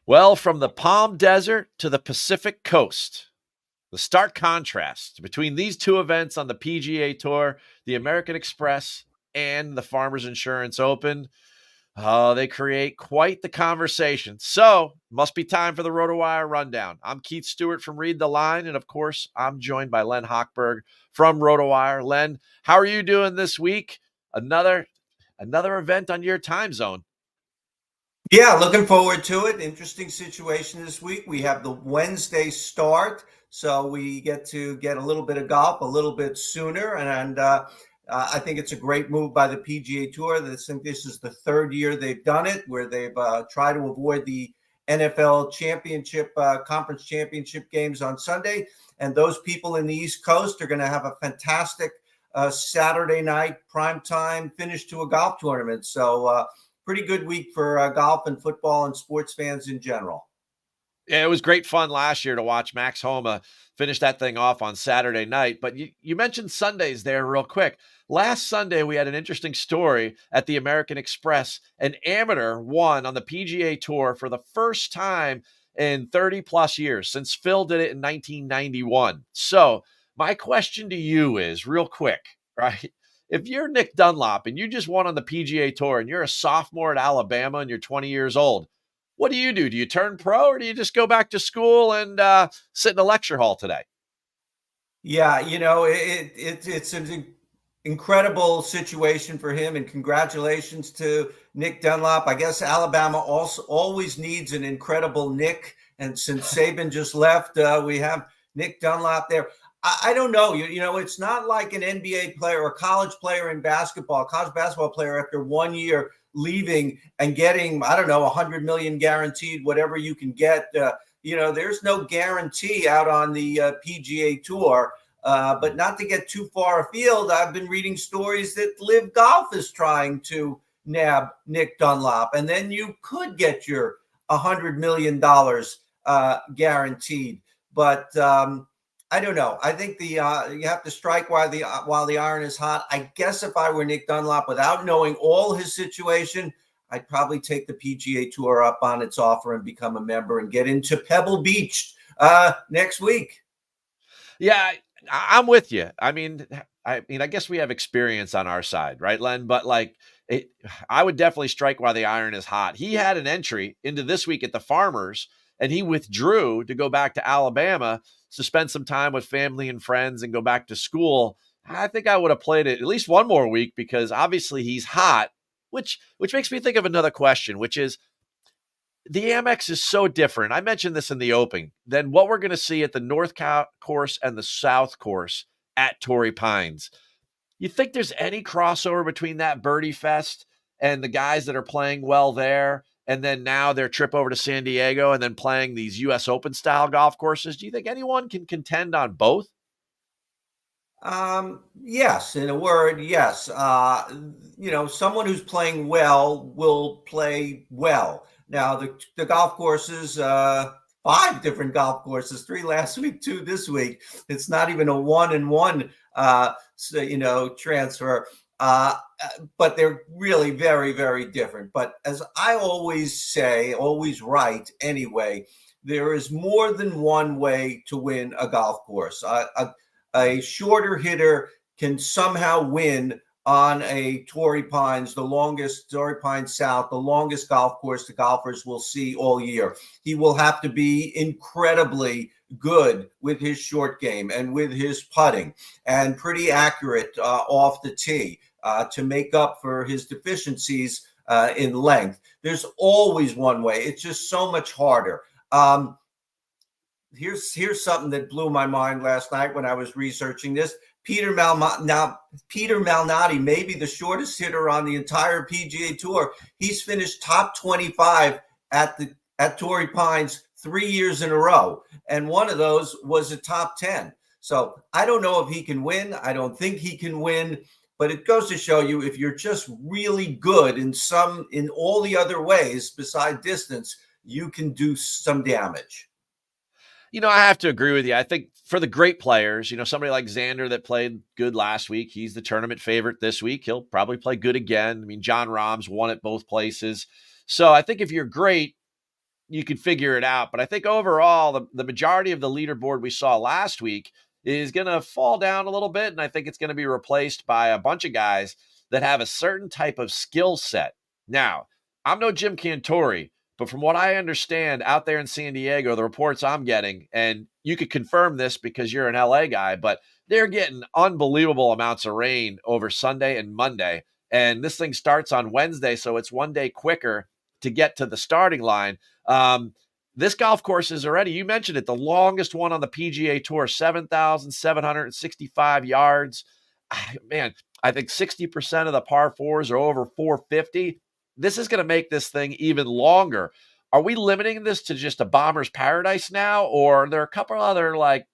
Well, from the Palm Desert to the Pacific Coast, the stark contrast between these two events on the PGA Tour, the American Express and the Farmers Insurance Open, they create quite the conversation. So, must be time for the RotoWire Rundown. I'm Keith Stewart from Read the Line, and of course, I'm joined by Len Hochberg from RotoWire. Len, how are you doing this week? Another event on your time zone. Yeah, looking forward to it. Interesting situation this week. We have the Wednesday start, so we get to get a little bit of golf a little bit sooner. And I think it's a great move by the PGA Tour. I think this is the third year they've done it, where they've tried to avoid the NFL championship, conference championship games on Sunday. And those people in the East Coast are going to have a fantastic Saturday night primetime finish to a golf tournament. So, pretty good week for golf and football and sports fans in general. Yeah, it was great fun last year to watch Max Homa finish that thing off on Saturday night. But you mentioned Sundays there real quick. Last Sunday, we had an interesting story at the American Express. An amateur won on the PGA Tour for the first time in 30 plus years since Phil did it in 1991. So, my question to you is real quick, right? If you're Nick Dunlop and you just won on the PGA Tour and you're a sophomore at Alabama and you're 20 years old, what do you do? Do you turn pro or do you just go back to school and sit in a lecture hall today? Yeah, it's an incredible situation for him, and congratulations to Nick Dunlop. I guess Alabama also always needs an incredible Nick, and since Saban just left, we have Nick Dunlop there. I don't know. It's not like an NBA player or college player in basketball, college basketball player after 1 year leaving and getting, I don't know, 100 million guaranteed, whatever you can get. There's no guarantee out on the PGA Tour. But not to get too far afield, I've been reading stories that Live Golf is trying to nab Nick Dunlop, and then you could get your $100 million guaranteed. But I don't know. I think you have to strike while the iron is hot. I guess if I were Nick Dunlop, without knowing all his situation, I'd probably take the PGA Tour up on its offer and become a member and get into Pebble Beach next week. Yeah, I'm with you. I guess we have experience on our side, right, Len? But I would definitely strike while the iron is hot. He had an entry into this week at the Farmers, and he withdrew to go back to Alabama to spend some time with family and friends and go back to school. I think I would have played it at least one more week because obviously he's hot, which makes me think of another question, which is the Amex is so different. I mentioned this in the open than what we're going to see at the North Course and the South Course at Torrey Pines. You think there's any crossover between that Birdie Fest and the guys that are playing well there, and then now their trip over to San Diego and then playing these U.S. Open style golf courses? Do you think anyone can contend on both? Yes, in a word, yes. Someone who's playing well will play well. Now, the golf courses, five different golf courses, three last week, two this week. It's not even a 1-and-1, transfer. But they're really very, very different. But as I always say, always write anyway, there is more than one way to win a golf course. A shorter hitter can somehow win on a Torrey Pines, the longest Torrey Pines South, the longest golf course the golfers will see all year. He will have to be incredibly good with his short game and with his putting and pretty accurate off the tee to make up for his deficiencies in length. There's always one way. It's just so much harder. Here's something that blew my mind last night when I was researching this. Peter Malnati, maybe the shortest hitter on the entire PGA Tour. He's finished top 25 at Torrey Pines 3 years in a row, and one of those was a top 10. So I don't know if he can win. I don't think he can win, but it goes to show you if you're just really good in all the other ways beside distance, you can do some damage. I have to agree with you. I think for the great players, somebody like Xander that played good last week, he's the tournament favorite this week. He'll probably play good again. John Rahm's won at both places. So I think if you're great, you could figure it out. But I think overall, the majority of the leaderboard we saw last week is going to fall down a little bit. And I think it's going to be replaced by a bunch of guys that have a certain type of skill set. Now, I'm no Jim Cantori, but from what I understand out there in San Diego, the reports I'm getting, and you could confirm this because you're an LA guy, but they're getting unbelievable amounts of rain over Sunday and Monday. And this thing starts on Wednesday, so it's one day quicker to get to the starting line. This golf course is already, you mentioned it, the longest one on the PGA Tour, 7,765 yards. Man, I think 60% of the par fours are over 450. This is going to make this thing even longer. Are we limiting this to just a bomber's paradise now, or are there a couple other, like,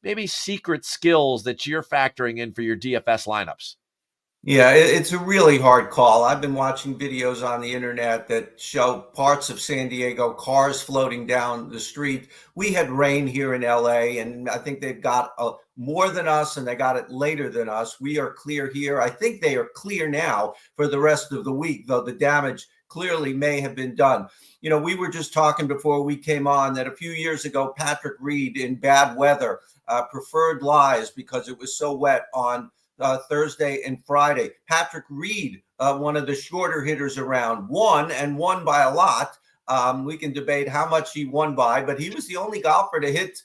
maybe secret skills that you're factoring in for your DFS lineups? Yeah, it's a really hard call. I've been watching videos on the internet that show parts of San Diego, cars floating down the street. We had rain here in LA, and I think they've got more than us, and they got it later than us. We are clear here. I think they are clear now for the rest of the week, though the damage clearly may have been done. You know, we were just talking before we came on that a few years ago, Patrick Reed in bad weather preferred lies because it was so wet on Thursday and Friday. Patrick Reed, one of the shorter hitters around, won by a lot. We can debate how much he won by, but he was the only golfer to hit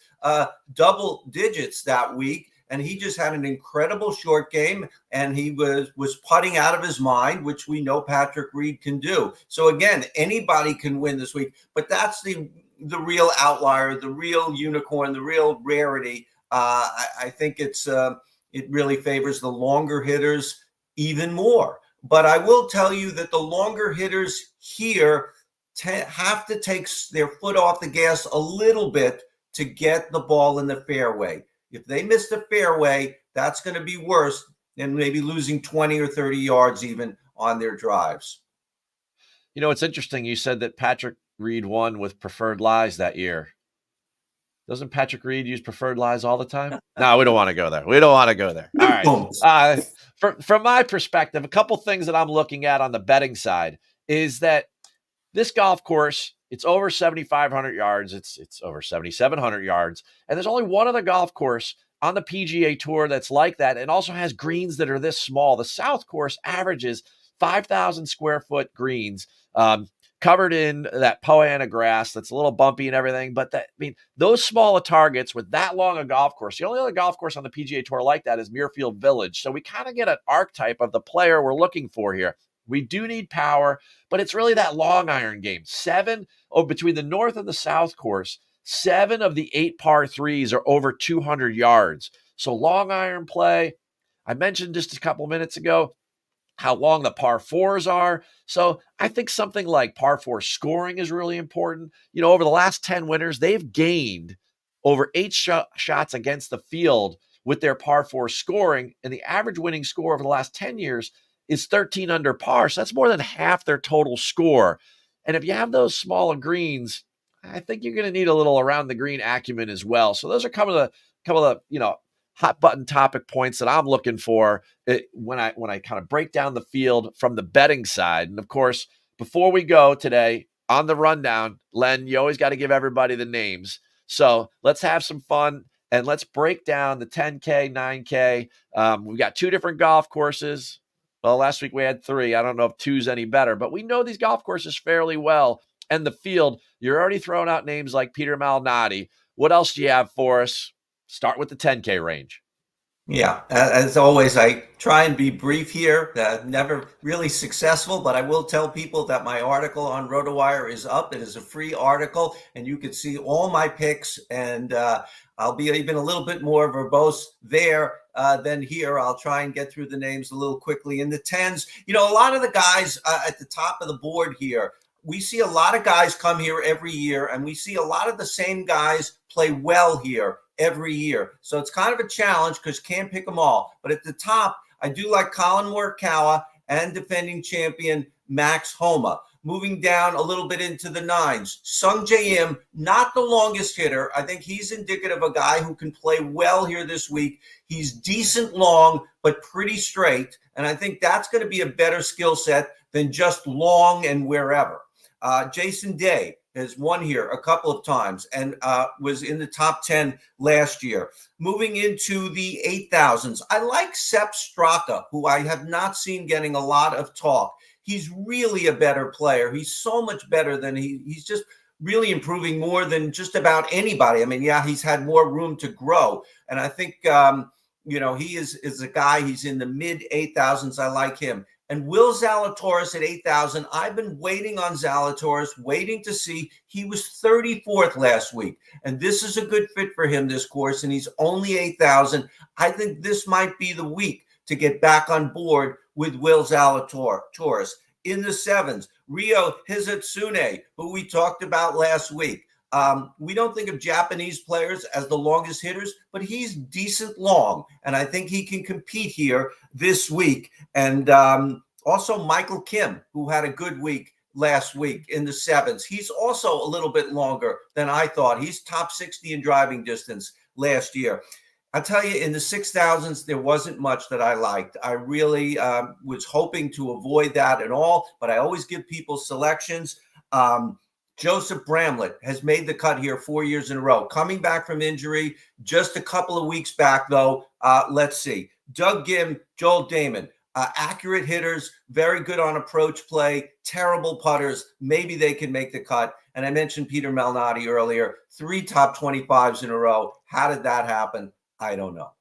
double digits that week. And he just had an incredible short game, and he was putting out of his mind, which we know Patrick Reed can do. So again, anybody can win this week, but that's the real outlier, the real unicorn, the real rarity. I think it really favors the longer hitters even more. But I will tell you that the longer hitters here have to take their foot off the gas a little bit to get the ball in the fairway. If they miss the fairway, that's going to be worse than maybe losing 20 or 30 yards even on their drives. You know, it's interesting. You said that Patrick Reed won with preferred lies that year. Doesn't Patrick Reed use preferred lies all the time? No, we don't want to go there. We don't want to go there. All right. From my perspective, a couple things that I'm looking at on the betting side is that this golf course, it's over 7,500 yards. It's over 7,700 yards. And there's only one other golf course on the PGA Tour that's like that and also has greens that are this small. The South course averages 5,000 square foot greens, covered in that Poana grass that's a little bumpy and everything. But those smaller targets with that long a golf course, the only other golf course on the PGA Tour like that is Muirfield Village. So we kind of get an archetype of the player we're looking for here. We do need power, but it's really that long iron game. Between the North and the South course, 7 of the 8 par 3s are over 200 yards. So long iron play. I mentioned just a couple minutes ago how long the par 4s are. So I think something like par 4 scoring is really important. You know, over the last 10 winners, they've gained over 8 shots against the field with their par 4 scoring. And the average winning score over the last 10 years is 13 under par. So that's more than half their total score. And if you have those smaller greens, I think you're going to need a little around the green acumen as well. So those are couple of the hot button topic points that I'm looking for when I kind of break down the field from the betting side. And of course, before we go today on the rundown, Len, you always got to give everybody the names. So let's have some fun and let's break down the 10K, 9K. We've got 2 different golf courses. Well, last week we had 3. I don't know if 2's any better, but we know these golf courses fairly well. And the field, you're already throwing out names like Peter Malnati. What else do you have for us? Start with the 10K range. Yeah, as always, I try and be brief here. Never really successful, but I will tell people that my article on RotoWire is up. It is a free article, and you can see all my picks. And I'll be even a little bit more verbose there than here. I'll try and get through the names a little quickly. In the 10s, you know, a lot of the guys at the top of the board here, we see a lot of guys come here every year, and we see a lot of the same guys play well here every year. So it's kind of a challenge because you can't pick them all. But at the top, I do like Colin Morikawa and defending champion Max Homa. Moving down a little bit into the 9s, Sung Jae Im, not the longest hitter. I think he's indicative of a guy who can play well here this week. He's decent long, but pretty straight. And I think that's going to be a better skill set than just long and wherever. Jason Day, has won here a couple of times and was in the top 10 last year. Moving into the 8,000s, I like Sepp Straka, who I have not seen getting a lot of talk. He's really a better player. He's so much better than he's just really improving more than just about anybody. I mean, yeah, he's had more room to grow. And I think, he is a guy, he's in the mid 8,000s. I like him. And Will Zalatoris at 8,000. I've been waiting on Zalatoris, waiting to see. He was 34th last week. And this is a good fit for him, this course. And he's only 8,000. I think this might be the week to get back on board with Will Zalatoris. In the sevens, Ryo Hizatsune, who we talked about last week. We don't think of Japanese players as the longest hitters, but he's decent long, and I think he can compete here this week. And also Michael Kim, who had a good week last week in the sevens. He's also a little bit longer than I thought. He's top 60 in driving distance last year. I'll tell you, in the 6,000s, there wasn't much that I liked. I really was hoping to avoid that at all, but I always give people selections. Joseph Bramlett has made the cut here 4 years in a row. Coming back from injury just a couple of weeks back, though. Let's see. Doug Gim, Joel Damon. Accurate hitters, very good on approach play, terrible putters. Maybe they can make the cut. And I mentioned Peter Malnati earlier. 3 top 25s in a row. How did that happen? I don't know.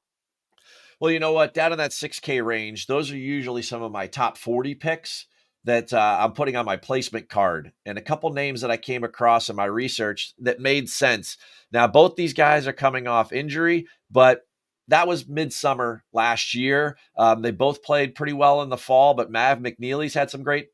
Well, you know what? Down in that 6K range, those are usually some of my top 40 picks that I'm putting on my placement card. And a couple names that I came across in my research that made sense. Now, both these guys are coming off injury, but that was midsummer last year. They both played pretty well in the fall, but Mav McNeely's had some great,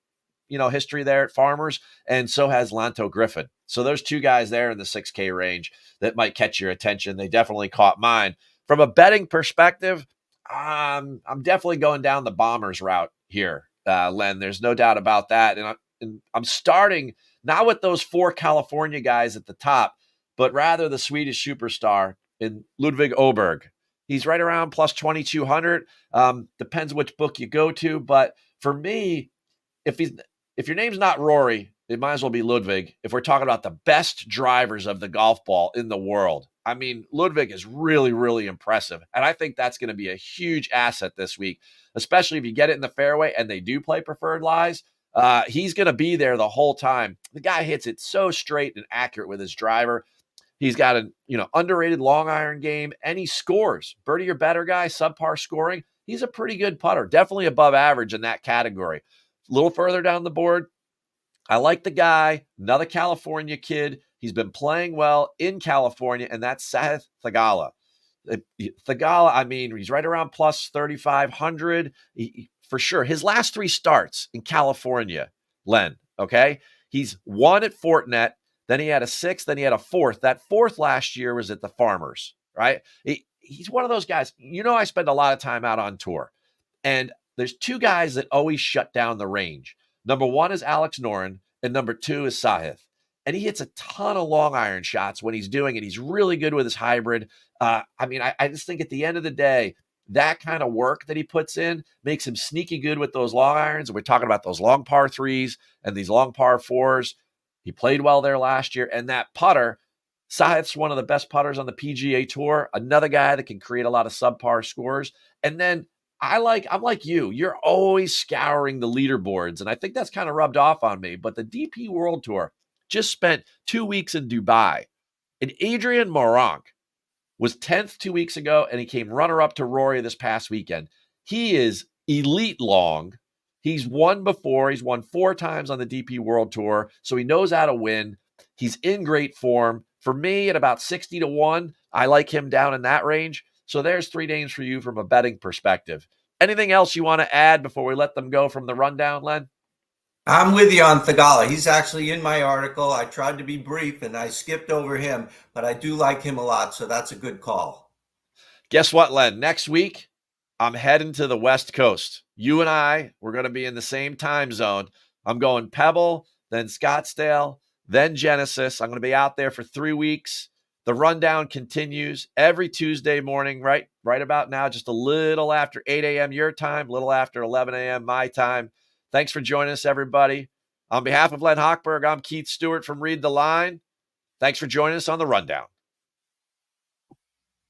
history there at Farmers, and so has Lanto Griffin. So there's two guys there in the 6K range that might catch your attention. They definitely caught mine. From a betting perspective, I'm definitely going down the Bombers route here, Len. There's no doubt about that. And I'm starting not with those 4 California guys at the top, but rather the Swedish superstar in Ludvig Åberg. He's right around plus 2,200. Depends which book you go to. But for me, if your name's not Rory, it might as well be Ludvig. If we're talking about the best drivers of the golf ball in the world, I mean, Ludvig is really, really impressive. And I think that's going to be a huge asset this week, especially if you get it in the fairway and they do play preferred lies. He's going to be there the whole time. The guy hits it so straight and accurate with his driver. He's got an underrated long iron game, and he scores. Birdie or better guy, subpar scoring. He's a pretty good putter, definitely above average in that category. A little further down the board, I like the guy, another California kid. He's been playing well in California, and that's Sahith Theegala. Theegala, I mean, he's right around plus 3,500 for sure. His last 3 starts in California, Len, okay? He's won at Fortinet, then he had a 6th, then he had a 4th. That 4th last year was at the Farmers, right? He's one of those guys. I spend a lot of time out on tour, and there's 2 guys that always shut down the range. Number 1 is Alex Noren, and number 2 is Sahith. And he hits a ton of long iron shots when he's doing it. He's really good with his hybrid. I just think at the end of the day, that kind of work that he puts in makes him sneaky good with those long irons. And we're talking about those long par 3s and these long par 4s. He played well there last year. And that putter, Sahith's one of the best putters on the PGA Tour. Another guy that can create a lot of subpar scores. And then I'm like you. You're always scouring the leaderboards. And I think that's kind of rubbed off on me. But the DP World Tour just spent 2 weeks in Dubai. And Adrian Moronk was 10th 2 weeks ago, and he came runner-up to Rory this past weekend. He is elite long. He's won before. He's won 4 times on the DP World Tour, so he knows how to win. He's in great form. For me, at about 60-1, I like him down in that range. So there's 3 names for you from a betting perspective. Anything else you want to add before we let them go from the rundown, Len? I'm with you on Theegala. He's actually in my article. I tried to be brief and I skipped over him, but I do like him a lot, so that's a good call. Guess what, Len? Next week, I'm heading to the West Coast. You and we're going to be in the same time zone. I'm going Pebble, then Scottsdale, then Genesis. I'm going to be out there for 3 weeks. The rundown continues every Tuesday morning, right about now, just a little after 8 a.m. your time, a little after 11 a.m. my time. Thanks for joining us, everybody. On behalf of Len Hochberg, I'm Keith Stewart from Read the Line. Thanks for joining us on the Rundown.